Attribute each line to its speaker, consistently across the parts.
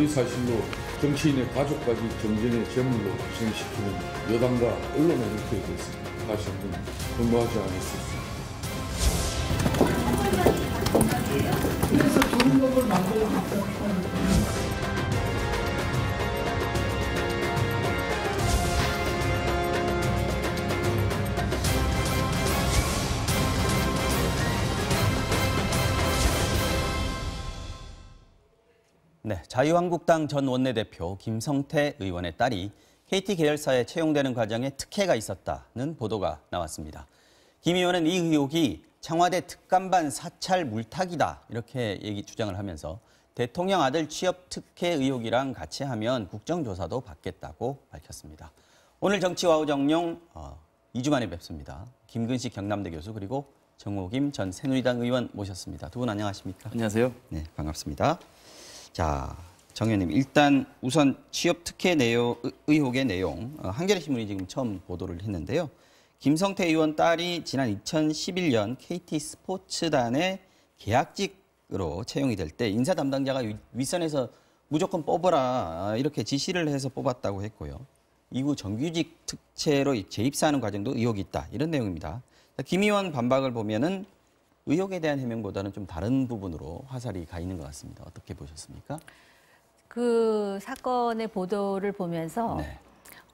Speaker 1: 허위 사실로 정치인의 가족까지 정쟁의 제물로 희생시키는 여당과 언론의 형태에 대해서 다시 한번 분노하지 않을 수 있습니다.
Speaker 2: 그래서 좋은 법을 만들고 있다.
Speaker 3: 네, 자유한국당 전 원내대표 김성태 의원의 딸이 KT 계열사에 채용되는 과정에 특혜가 있었다는 보도가 나왔습니다. 김 의원은 이 의혹이 청와대 특감반 사찰 물타기다 이렇게 주장을 하면서 대통령 아들 취업 특혜 의혹이랑 같이 하면 국정조사도 받겠다고 밝혔습니다. 오늘 정치와우 정용 2주 만에 뵙습니다. 김근식 경남대 교수 그리고 정호김 전 새누리당 의원 모셨습니다. 두 분 안녕하십니까?
Speaker 4: 안녕하세요.
Speaker 3: 네, 반갑습니다. 자, 정 의원님 일단 우선 취업 특혜 의혹의 내용 한겨레신문이 지금 처음 보도를 했는데요. 김성태 의원 딸이 지난 2011년 KT 스포츠단의 계약직으로 채용이 될 때 인사 담당자가 윗선에서 무조건 뽑아라 이렇게 지시를 해서 뽑았다고 했고요. 이후 정규직 특채로 재입사하는 과정도 의혹이 있다 이런 내용입니다. 김 의원 반박을 보면은 의혹에 대한 해명보다는 좀 다른 부분으로 화살이 가 있는 것 같습니다. 어떻게 보셨습니까?
Speaker 5: 그 사건의 보도를 보면서
Speaker 3: 네.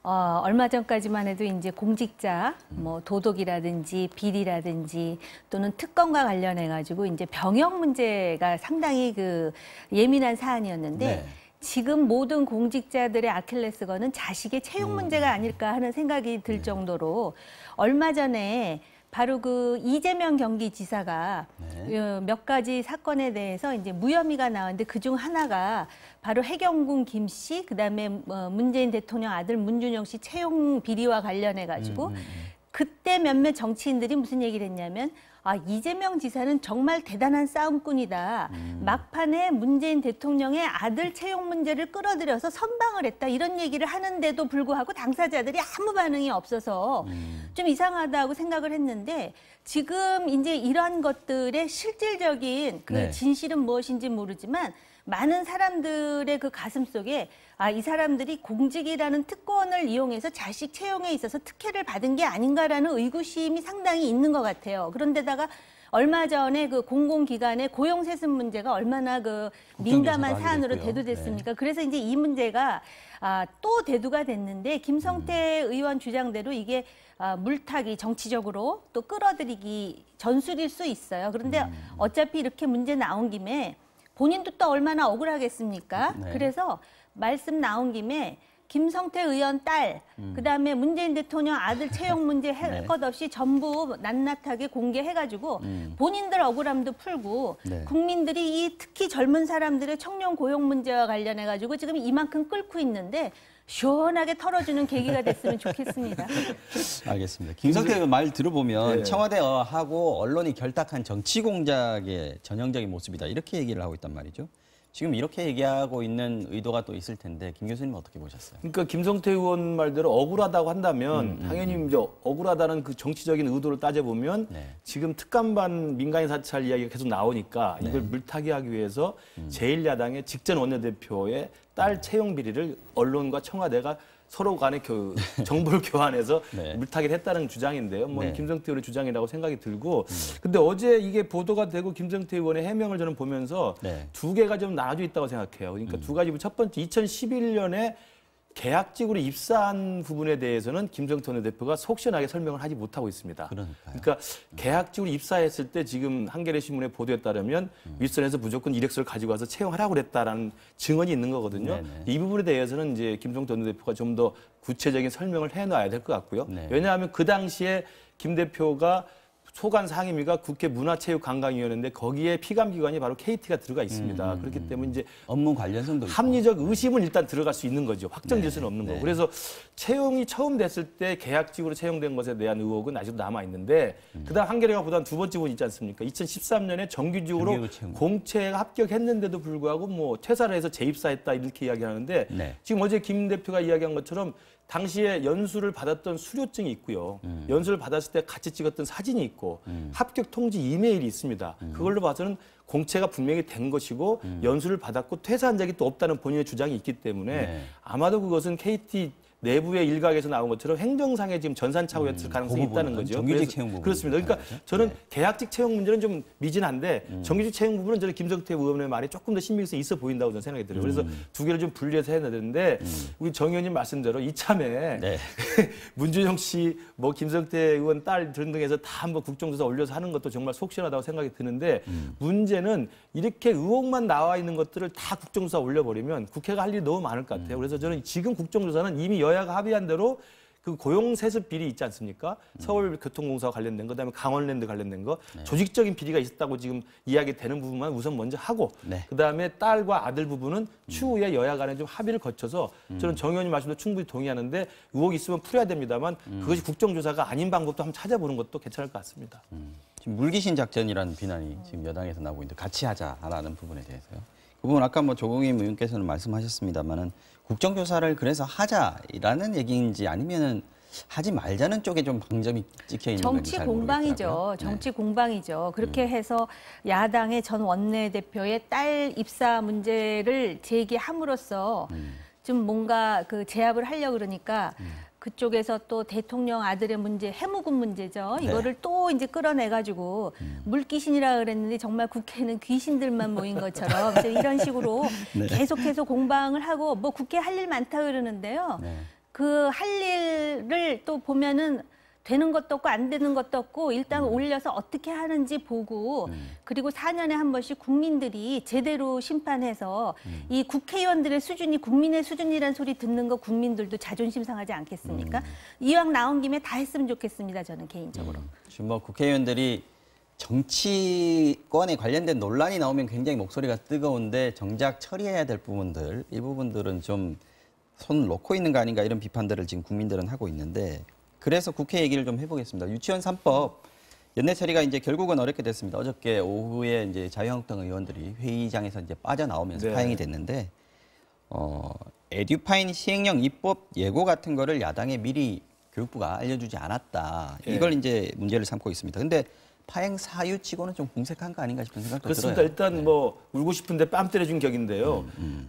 Speaker 5: 얼마 전까지만 해도 이제 공직자, 뭐 도덕이라든지 비리라든지 또는 특검과 관련해 가지고 이제 병역 문제가 상당히 그 예민한 사안이었는데
Speaker 3: 네.
Speaker 5: 지금 모든 공직자들의 아킬레스건은 자식의 채용 문제가 아닐까 하는 생각이 들 정도로 얼마 전에 바로 그 이재명 경기지사가 몇 가지 사건에 대해서 이제 무혐의가 나왔는데 그중 하나가 바로 해경군 김 씨, 그다음에 문재인 대통령 아들 문준영 씨 채용 비리와 관련해 가지고 그때 몇몇 정치인들이 무슨 얘기를 했냐면 이재명 지사는 정말 대단한 싸움꾼이다. 막판에 문재인 대통령의 아들 채용 문제를 끌어들여서 선방을 했다. 이런 얘기를 하는데도 불구하고 당사자들이 아무 반응이 없어서 좀 이상하다고 생각을 했는데 지금 이제 이러한 것들의 실질적인 그
Speaker 3: 네.
Speaker 5: 진실은 무엇인지 모르지만 많은 사람들의 그 가슴 속에 이 사람들이 공직이라는 특권을 이용해서 자식 채용에 있어서 특혜를 받은 게 아닌가라는 의구심이 상당히 있는 것 같아요. 그런데다가 얼마 전에 그 공공기관의 고용세습 문제가 얼마나 그 민감한 사안으로 대두됐습니까?
Speaker 3: 네.
Speaker 5: 그래서 이제 이 문제가 또 대두가 됐는데 김성태 의원 주장대로 이게 물타기 정치적으로 또 끌어들이기 전술일 수 있어요. 그런데 어차피 이렇게 문제 나온 김에 본인도 또 얼마나 억울하겠습니까?
Speaker 3: 네.
Speaker 5: 그래서 말씀 나온 김에 김성태 의원 딸, 그다음에 문재인 대통령 아들 채용 문제 할 것 없이 전부 낱낱하게 공개해가지고 본인들 억울함도 풀고
Speaker 3: 네.
Speaker 5: 국민들이 특히 젊은 사람들의 청년 고용 문제와 관련해가지고 지금 이만큼 끓고 있는데 시원하게 털어주는 계기가 됐으면 좋겠습니다.
Speaker 3: 알겠습니다. 김성태 의원 말 들어보면
Speaker 4: 네.
Speaker 3: 청와대하고 언론이 결탁한 정치 공작의 전형적인 모습이다. 이렇게 얘기를 하고 있단 말이죠. 지금 이렇게 얘기하고 있는 의도가 또 있을 텐데 김 교수님은 어떻게 보셨어요?
Speaker 4: 그러니까 김성태 의원 말대로 억울하다고 한다면 당연히 이제 억울하다는 그 정치적인 의도를 따져보면
Speaker 3: 네.
Speaker 4: 지금 특감반 민간인 사찰 이야기가 계속 나오니까 이걸 물타기하기 위해서 제1야당의 직전 원내대표의 딸 채용 비리를 언론과 청와대가 서로 간에 정보를 교환해서
Speaker 3: 네.
Speaker 4: 물타기를 했다는 주장인데요. 뭐
Speaker 3: 네.
Speaker 4: 김성태 의원의 주장이라고 생각이 들고 근데 어제 이게 보도가 되고 김성태 의원의 해명을 저는 보면서
Speaker 3: 네.
Speaker 4: 두 개가 좀 나눠져 있다고 생각해요. 그러니까 두 가지. 첫 번째 2011년에 계약직으로 입사한 부분에 대해서는 김성태 원내대표가 속 시원하게 설명을 하지 못하고 있습니다. 그러니까 계약직으로 입사했을 때 지금 한겨레신문의 보도에 따르면 윗선에서 무조건 이력서를 가지고 와서 채용하라고 그랬다라는 증언이 있는 거거든요.
Speaker 3: 네네.
Speaker 4: 이 부분에 대해서는 이제 김성태 원내대표가 좀 더 구체적인 설명을 해놔야 될 것 같고요.
Speaker 3: 네.
Speaker 4: 왜냐하면 그 당시에 김 대표가 소관 상임위가 국회 문화체육관광위원회인데 거기에 피감기관이 바로 KT가 들어가 있습니다. 그렇기 때문에 이제
Speaker 3: 업무 관련성도 있고.
Speaker 4: 합리적 의심은 일단 들어갈 수 있는 거죠. 확정질 수는 없는 거고. 그래서 채용이 처음 됐을 때 계약직으로 채용된 것에 대한 의혹은 아직도 남아 있는데 그다음 한겨레가 보도한 두 번째 부분 있지 않습니까? 2013년에 정규직으로 공채가 합격했는데도 불구하고 뭐 퇴사를 해서 재입사했다 이렇게 이야기하는데
Speaker 3: 네.
Speaker 4: 지금 어제 김 대표가 이야기한 것처럼 당시에 연수를 받았던 수료증이 있고요. 연수를 받았을 때 같이 찍었던 사진이 있고 합격 통지 이메일이 있습니다. 그걸로 봐서는 공채가 분명히 된 것이고 연수를 받았고 퇴사한 적이 또 없다는 본인의 주장이 있기 때문에 아마도 그것은 KT 내부의 일각에서 나온 것처럼 행정상의 지금 전산착오였을 가능성이 있다는 거죠.
Speaker 3: 정규직 채용 부분.
Speaker 4: 그렇습니다. 그러니까 저는 계약직 채용 문제는 좀 미진한데 정규직 채용 부분은 저는 김성태 의원의 말이 조금 더 신빙성이 있어 보인다고 저는 생각이 들어요. 그래서 두 개를 좀 분리해서 해야 되는데 우리 정 의원님 말씀대로 이참에
Speaker 3: 네.
Speaker 4: 문준영 씨, 뭐 김성태 의원 딸 등등해서 다 한번 국정조사 올려서 하는 것도 정말 속 시원하다고 생각이 드는데 문제는 이렇게 의혹만 나와 있는 것들을 다 국정조사 올려버리면 국회가 할 일이 너무 많을 것 같아요. 그래서 저는 지금 국정조사는 이미 여야가 합의한 대로 그 고용세습 비리 있지 않습니까? 서울교통공사와 관련된 거, 그다음에 강원랜드 관련된 거, 조직적인 비리가 있었다고 지금 이야기되는 부분만 우선 먼저 하고, 그다음에 딸과 아들 부분은 추후에 여야 간에 좀 합의를 거쳐서 저는 정 의원님 말씀도 충분히 동의하는데 의혹이 있으면 풀어야 됩니다만 그것이 국정조사가 아닌 방법도 한번 찾아보는 것도 괜찮을 것 같습니다.
Speaker 3: 지금 물귀신 작전이라는 비난이 지금 여당에서 나오고 있는데 같이 하자라는 부분에 대해서요. 그 부분 아까 뭐 조국임 의원께서는 말씀하셨습니다만은 국정조사를 그래서 하자라는 얘기인지 아니면은 하지 말자는 쪽에 좀 방점이 찍혀 있는 건지
Speaker 5: 정치
Speaker 3: 잘
Speaker 5: 공방이죠.
Speaker 3: 모르겠더라고요.
Speaker 5: 정치 공방이죠. 그렇게 해서 야당의 전 원내대표의 딸 입사 문제를 제기함으로써 좀 뭔가 그 제압을 하려고 그러니까 그쪽에서 또 대통령 아들의 문제, 해묵은 문제죠. 이거를 또 이제 끌어내가지고 물귀신이라 그랬는데 정말 국회는 귀신들만 모인 것처럼 이제 이런 식으로 계속해서 공방을 하고 뭐 국회 할 일 많다 그러는데요. 그 할 일을 또 보면은 되는 것도 없고 안 되는 것도 없고 일단 올려서 어떻게 하는지 보고 그리고 4년에 한 번씩 국민들이 제대로 심판해서 이 국회의원들의 수준이 국민의 수준이라는 소리 듣는 거 국민들도 자존심 상하지 않겠습니까? 이왕 나온 김에 다 했으면 좋겠습니다. 저는 개인적으로.
Speaker 3: 지금 뭐 국회의원들이 정치권에 관련된 논란이 나오면 굉장히 목소리가 뜨거운데 정작 처리해야 될 부분들, 이 부분들은 좀 손 놓고 있는 거 아닌가 이런 비판들을 지금 국민들은 하고 있는데 그래서 국회 얘기를 좀 해보겠습니다. 유치원 3법 연내 처리가 이제 결국은 어렵게 됐습니다. 어저께 오후에 이제 자유한국당 의원들이 회의장에서 이제 빠져나오면서 파행이 됐는데 에듀파인 시행령 입법 예고 같은 거를 야당에 미리 교육부가 알려주지 않았다. 이걸 이제 문제를 삼고 있습니다. 근데 파행 사유치고는 좀 궁색한 거 아닌가 싶은 생각도
Speaker 4: 그렇습니다.
Speaker 3: 들어요.
Speaker 4: 일단 뭐 울고 싶은데 뺨 때려준 격인데요.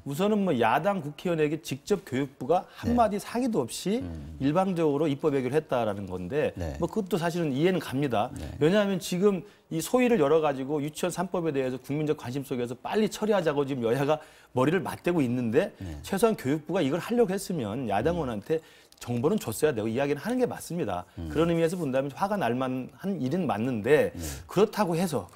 Speaker 4: 우선은 뭐 야당 국회의원에게 직접 교육부가 한마디 상의도 없이 일방적으로 입법 예고를 했다라는 건데 뭐 그것도 사실은 이해는 갑니다. 왜냐하면 지금 이 소위를 열어가지고 유치원 3법에 대해서 국민적 관심 속에서 빨리 처리하자고 지금 여야가 머리를 맞대고 있는데 최소한 교육부가 이걸 하려고 했으면 야당 의원한테 정보는 줬어야 되고 이야기를 하는 게 맞습니다. 그런 의미에서 본다면 화가 날 만한 일은 맞는데 그렇다고 해서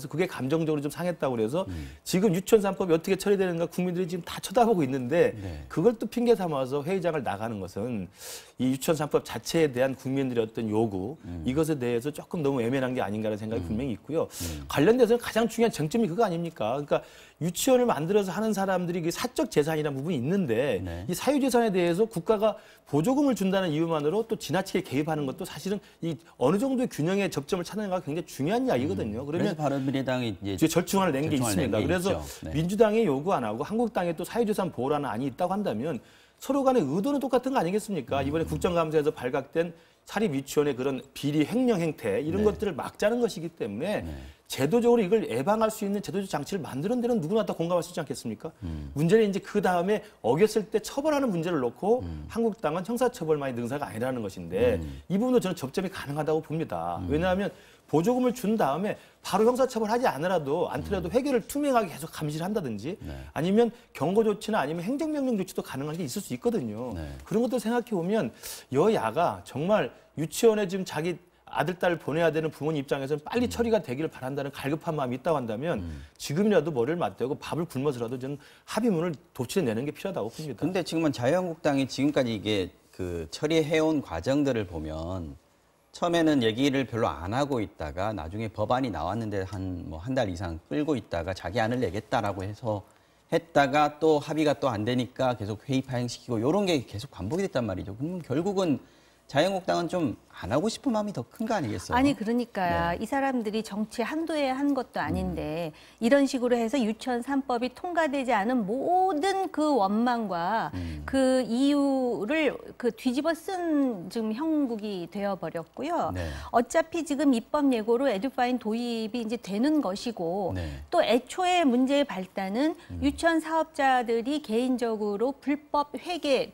Speaker 4: 그게 감정적으로 좀 상했다고 그래서 지금 유치원 3법이 어떻게 처리되는가 국민들이 지금 다 쳐다보고 있는데 그걸 또 핑계 삼아서 회의장을 나가는 것은 이 유치원 3법 자체에 대한 국민들의 어떤 요구 이것에 대해서 조금 너무 애매한 게 아닌가라는 생각이 분명히 있고요. 관련돼서는 가장 중요한 쟁점이 그거 아닙니까? 그러니까 유치원을 만들어서 하는 사람들이 사적 재산이라는 부분이 있는데 이 사유재산에 대해서 국가가 보조금을 준다는 이유만으로 또 지나치게 개입하는 것도 사실은 이 어느 정도의 균형의 접점을 찾는 게 굉장히 중요한 이야기거든요. 그러면
Speaker 3: 그래서 바른미래당이 이제
Speaker 4: 절충안을 낸 게 있습니다. 그래서 민주당이 요구 안 하고 한국당에 또 사유재산 보호라는 안이 있다고 한다면 서로 간의 의도는 똑같은 거 아니겠습니까? 이번에 국정감사에서 발각된 사립 유치원의 그런 비리 횡령 행태 이런 것들을 막자는 것이기 때문에 제도적으로 이걸 예방할 수 있는 제도적 장치를 만드는 데는 누구나 다 공감할 수 있지 않겠습니까? 문제는 이제 그 다음에 어겼을 때 처벌하는 문제를 놓고 한국당은 형사처벌만이 능사가 아니라는 것인데 이 부분도 저는 접점이 가능하다고 봅니다. 왜냐하면 보조금을 준 다음에 바로 형사처벌하지 않더라도 회계를 투명하게 계속 감시를 한다든지 아니면 경고 조치나 아니면 행정명령 조치도 가능한 게 있을 수 있거든요. 그런 것들 생각해 보면 여야가 정말 유치원에 지금 자기 아들, 딸을 보내야 되는 부모님 입장에서는 빨리 처리가 되기를 바란다는 갈급한 마음이 있다고 한다면 지금이라도 머리를 맞대고 밥을 굶어서라도 저는 합의문을 도출해내는 게 필요하다고 봅니다.
Speaker 3: 근데 지금은 자유한국당이 지금까지 이게 그 처리해온 과정들을 보면 처음에는 얘기를 별로 안 하고 있다가 나중에 법안이 나왔는데 한 달 이상 끌고 있다가 자기 안을 내겠다라고 해서 했다가 또 합의가 또 안 되니까 계속 회의 파행시키고 이런 게 계속 반복이 됐단 말이죠. 그럼 결국은 자유한국당은 좀 안 하고 싶은 마음이 더 큰 거 아니겠어요?
Speaker 5: 아니 그러니까
Speaker 3: 네.
Speaker 5: 이 사람들이 정치 한도에 한 것도 아닌데 이런 식으로 해서 유치원 3법이 통과되지 않은 모든 그 원망과 그 이유를 그 뒤집어 쓴 지금 형국이 되어버렸고요.
Speaker 3: 네.
Speaker 5: 어차피 지금 입법 예고로 에듀파인 도입이 이제 되는 것이고
Speaker 3: 네.
Speaker 5: 또 애초에 문제의 발단은 유치원 사업자들이 개인적으로 불법 회계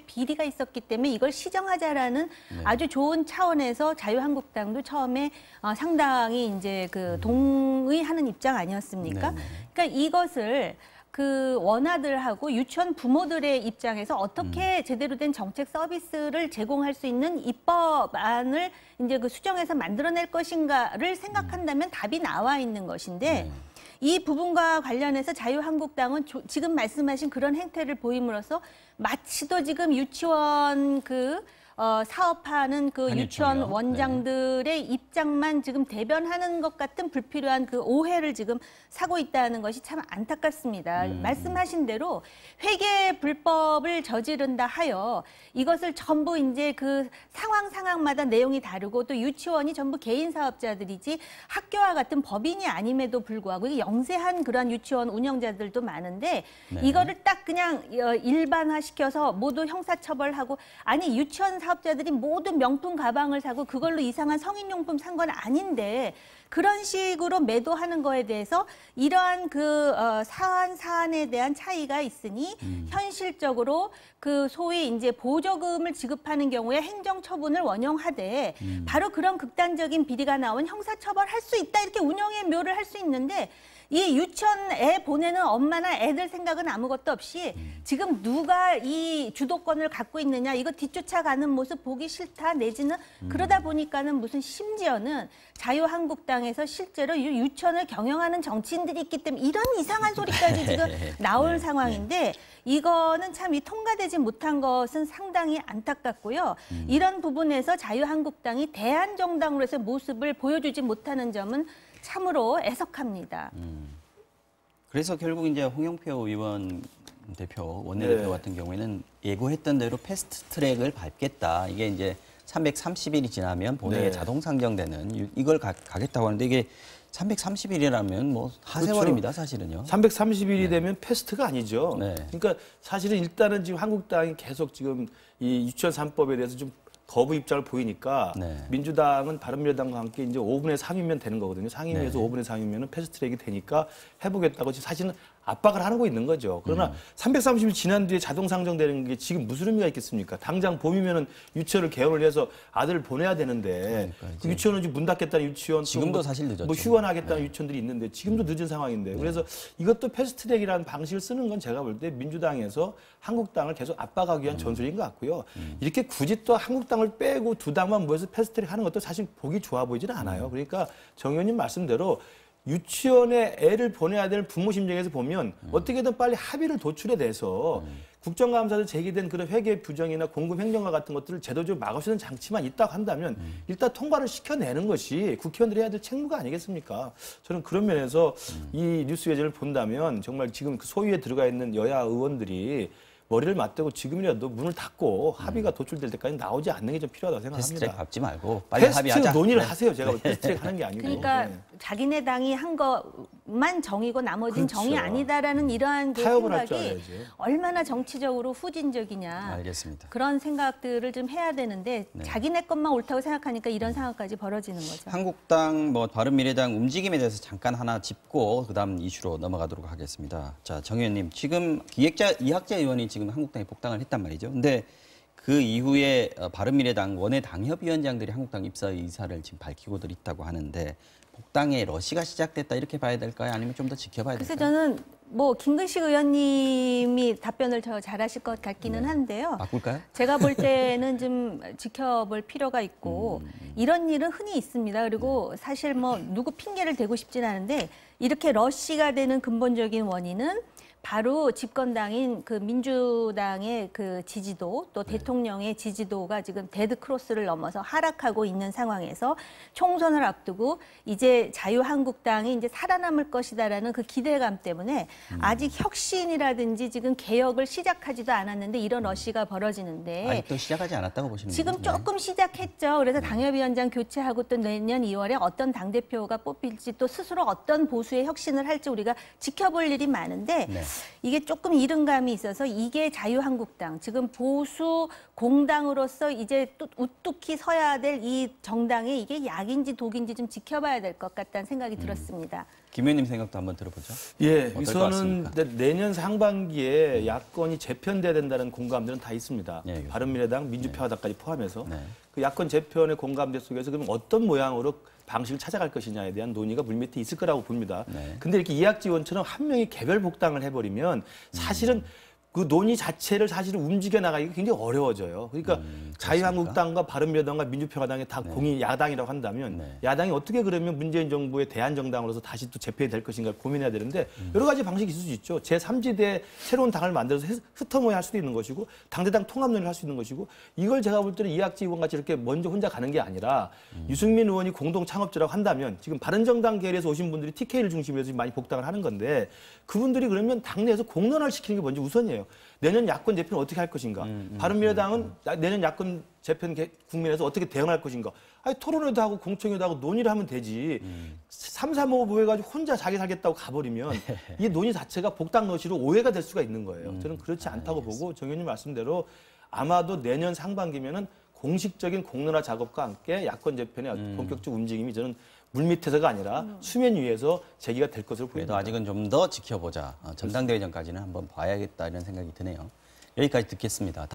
Speaker 5: 비리가 있었기 때문에 이걸 시정하자라는 아주 좋은 차원에서 자유한국당도 처음에 상당히 이제 그 동의하는 입장 아니었습니까?
Speaker 3: 네네.
Speaker 5: 그러니까 이것을 그 원아들하고 유치원 부모들의 입장에서 어떻게 제대로 된 정책 서비스를 제공할 수 있는 입법안을 이제 그 수정해서 만들어낼 것인가를 생각한다면 답이 나와 있는 것인데 이 부분과 관련해서 자유한국당은 지금 말씀하신 그런 행태를 보임으로써 마치도 지금 유치원 사업하는 그 유치원
Speaker 3: 한유총이요.
Speaker 5: 원장들의 입장만 지금 대변하는 것 같은 불필요한 그 오해를 지금 사고 있다는 것이 참 안타깝습니다. 말씀하신 대로 회계 불법을 저지른다 하여 이것을 전부 이제 그 상황마다 내용이 다르고 또 유치원이 전부 개인 사업자들이지 학교와 같은 법인이 아님에도 불구하고 이게 영세한 그런 유치원 운영자들도 많은데 이거를 딱 그냥 일반화시켜서 모두 형사처벌하고 아니 유치원 사업자들이 모두 명품 가방을 사고 그걸로 이상한 성인용품 산 건 아닌데 그런 식으로 매도하는 거에 대해서 이러한 그 사안에 대한 차이가 있으니 현실적으로 그 소위 이제 보조금을 지급하는 경우에 행정처분을 원용하되 바로 그런 극단적인 비리가 나온 형사처벌할 수 있다 이렇게 운영의 묘를 할 수 있는데 이 유치원 애 보내는 엄마나 애들 생각은 아무것도 없이 지금 누가 이 주도권을 갖고 있느냐 이거 뒤쫓아가는 모습 보기 싫다 내지는 그러다 보니까는 무슨 심지어는 자유한국당에서 실제로 유치원을 경영하는 정치인들이 있기 때문에 이런 이상한 소리까지 지금 나올 상황인데 이거는 참 이 통과되지 못한 것은 상당히 안타깝고요. 이런 부분에서 자유한국당이 대한정당으로서의 모습을 보여주지 못하는 점은 참으로 애석합니다.
Speaker 3: 그래서 결국 이제 홍영표 의원 대표, 원내대표 같은 경우에는 예고했던 대로 패스트 트랙을 밟겠다. 이게 이제 330일이 지나면 본회의에 자동 상정되는 이걸 가겠다고 하는데 이게 330일이라면 뭐 하세월입니다, 사실은요.
Speaker 4: 330일이 되면 패스트가 아니죠.
Speaker 3: 네.
Speaker 4: 그러니까 사실은 일단은 지금 한국당이 계속 지금 이 유치원 3법에 대해서 좀 거부 입장을 보이니까 민주당은 바른미래당과 함께 이제 5분의 3이면 되는 거거든요. 상임위에서 5분의 3이면 패스트트랙이 되니까 해보겠다고 지금 사실은 압박을 하고 있는 거죠. 그러나 330일 지난 뒤에 자동 상정되는 게 지금 무슨 의미가 있겠습니까? 당장 봄이면은 유치원을 개원을 해서 아들을 보내야 되는데 그 유치원은 지금 문 닫겠다는 유치원
Speaker 3: 지금도 사실 늦었죠.
Speaker 4: 뭐 휴관하겠다는 유치원들이 있는데 지금도 늦은 상황인데 그래서 이것도 패스트트랙이라는 방식을 쓰는 건 제가 볼 때 민주당에서 한국당을 계속 압박하기 위한 전술인 것 같고요. 이렇게 굳이 또 한국당을 빼고 두 당만 모여서 패스트트랙 하는 것도 사실 보기 좋아 보이지는 않아요. 그러니까 정 의원님 말씀대로 유치원에 애를 보내야 될 부모 심정에서 보면 어떻게든 빨리 합의를 도출해 내서 국정감사에서 제기된 그런 회계 규정이나 공급 행정과 같은 것들을 제도적으로 막을 수 있는 장치만 있다고 한다면 일단 통과를 시켜내는 것이 국회의원들이 해야 될 책무가 아니겠습니까? 저는 그런 면에서 이 뉴스 예제를 본다면 정말 지금 그 소위에 들어가 있는 여야 의원들이 머리를 맞대고 지금이라도 문을 닫고 합의가 도출될 때까지 나오지 않는 게 좀 필요하다고 생각합니다.
Speaker 3: 패스트트랙 밟지 말고 빨리 합의하자.
Speaker 4: 패스트 논의를 하세요. 제가 패스트트랙 하는 게 아니고.
Speaker 5: 그러니까 자기네 당이 한 것만 정이고 나머지는 정이 아니다라는 이러한 그
Speaker 4: 타협을 할 줄
Speaker 5: 생각이
Speaker 4: 알아야지.
Speaker 5: 얼마나 정치적으로 후진적이냐.
Speaker 3: 알겠습니다.
Speaker 5: 그런 생각들을 좀 해야 되는데 자기네 것만 옳다고 생각하니까 이런 상황까지 벌어지는 거죠.
Speaker 3: 한국당, 바른미래당 움직임에 대해서 잠깐 하나 짚고 그다음 이슈로 넘어가도록 하겠습니다. 자, 정 의원님, 지금 이학재 의원이 지금 한국당에 복당을 했단 말이죠. 근데 그 이후에 바른미래당 원외 당협위원장들이 한국당 입사 의사를 지금 밝히고들 있다고 하는데 복당의 러시가 시작됐다 이렇게 봐야 될까요? 아니면 좀 더 지켜봐야 될까요?
Speaker 5: 그래서 저는 김근식 의원님이 답변을 더 잘하실 것 같기는 한데요.
Speaker 3: 바꿀까요?
Speaker 5: 제가 볼 때는 좀 지켜볼 필요가 있고 이런 일은 흔히 있습니다. 그리고 사실 누구 핑계를 대고 싶진 않은데 이렇게 러시가 되는 근본적인 원인은 바로 집권당인 그 민주당의 그 지지도 또 대통령의 지지도가 지금 데드 크로스를 넘어서 하락하고 있는 상황에서 총선을 앞두고 이제 자유한국당이 이제 살아남을 것이다라는 그 기대감 때문에 아직 혁신이라든지 지금 개혁을 시작하지도 않았는데 이런 러시가 벌어지는데
Speaker 3: 아직도 시작하지 않았다고 보시는
Speaker 5: 지금
Speaker 3: 거죠?
Speaker 5: 조금 시작했죠. 그래서 당협위원장 교체하고 또 내년 2월에 어떤 당대표가 뽑힐지 또 스스로 어떤 보수의 혁신을 할지 우리가 지켜볼 일이 많은데
Speaker 3: 네.
Speaker 5: 이게 조금 이른감이 있어서 이게 자유한국당, 지금 보수 공당으로서 이제 또 우뚝히 서야 될 이 정당에 이게 약인지 독인지 좀 지켜봐야 될 것 같다는 생각이 들었습니다.
Speaker 3: 김 의원님 생각도 한번 들어보죠.
Speaker 4: 예,
Speaker 3: 어떨 것
Speaker 4: 우선은
Speaker 3: 같습니까?
Speaker 4: 내년 상반기에 야권이 재편돼야 된다는 공감들은 다 있습니다.
Speaker 3: 네,
Speaker 4: 바른미래당, 민주평화당까지 포함해서
Speaker 3: 네.
Speaker 4: 그 야권 재편의 공감대 속에서 그럼 어떤 모양으로 방식을 찾아갈 것이냐에 대한 논의가 물밑에 있을 거라고 봅니다.
Speaker 3: 네.
Speaker 4: 근데 이렇게 이학지원처럼 한 명이 개별 복당을 해버리면 사실은 그 논의 자체를 사실은 움직여 나가기가 굉장히 어려워져요. 그러니까 자유한국당과 바른미래당과 민주평화당이 다 공이 야당이라고 한다면
Speaker 3: 네.
Speaker 4: 야당이 어떻게 그러면 문재인 정부의 대안정당으로서 다시 또 재편이 될 것인가를 고민해야 되는데 여러 가지 방식이 있을 수 있죠. 제3지대 새로운 당을 만들어서 흩어모야 할 수도 있는 것이고 당대당 통합론을 할 수 있는 것이고 이걸 제가 볼 때는 이학지 의원 같이 이렇게 먼저 혼자 가는 게 아니라 유승민 의원이 공동 창업자라고 한다면 지금 바른정당 계열에서 오신 분들이 TK를 중심으로 해서 많이 복당을 하는 건데 그분들이 그러면 당내에서 공론화를 시키는 게 먼저 우선이에요. 내년 야권 재편을 어떻게 할 것인가. 바른미래당은 내년 야권 재편 국면에서 어떻게 대응할 것인가. 아니, 토론회도 하고 공청회도 하고 논의를 하면 되지. 3, 3, 5 모여가지고 혼자 자기 살겠다고 가버리면 이 논의 자체가 복당 노시로 오해가 될 수가 있는 거예요. 저는 그렇지 않다고 보고 정 의원님 말씀대로 아마도 내년 상반기면은 공식적인 공론화 작업과 함께 야권 재편의 본격적 움직임이 저는 물밑에서가 아니라 수면 위에서 제기가 될 것으로
Speaker 3: 그래도
Speaker 4: 보입니다.
Speaker 3: 아직은 좀 더 지켜보자. 전당대회 전까지는 한번 봐야겠다 이런 생각이 드네요. 여기까지 듣겠습니다.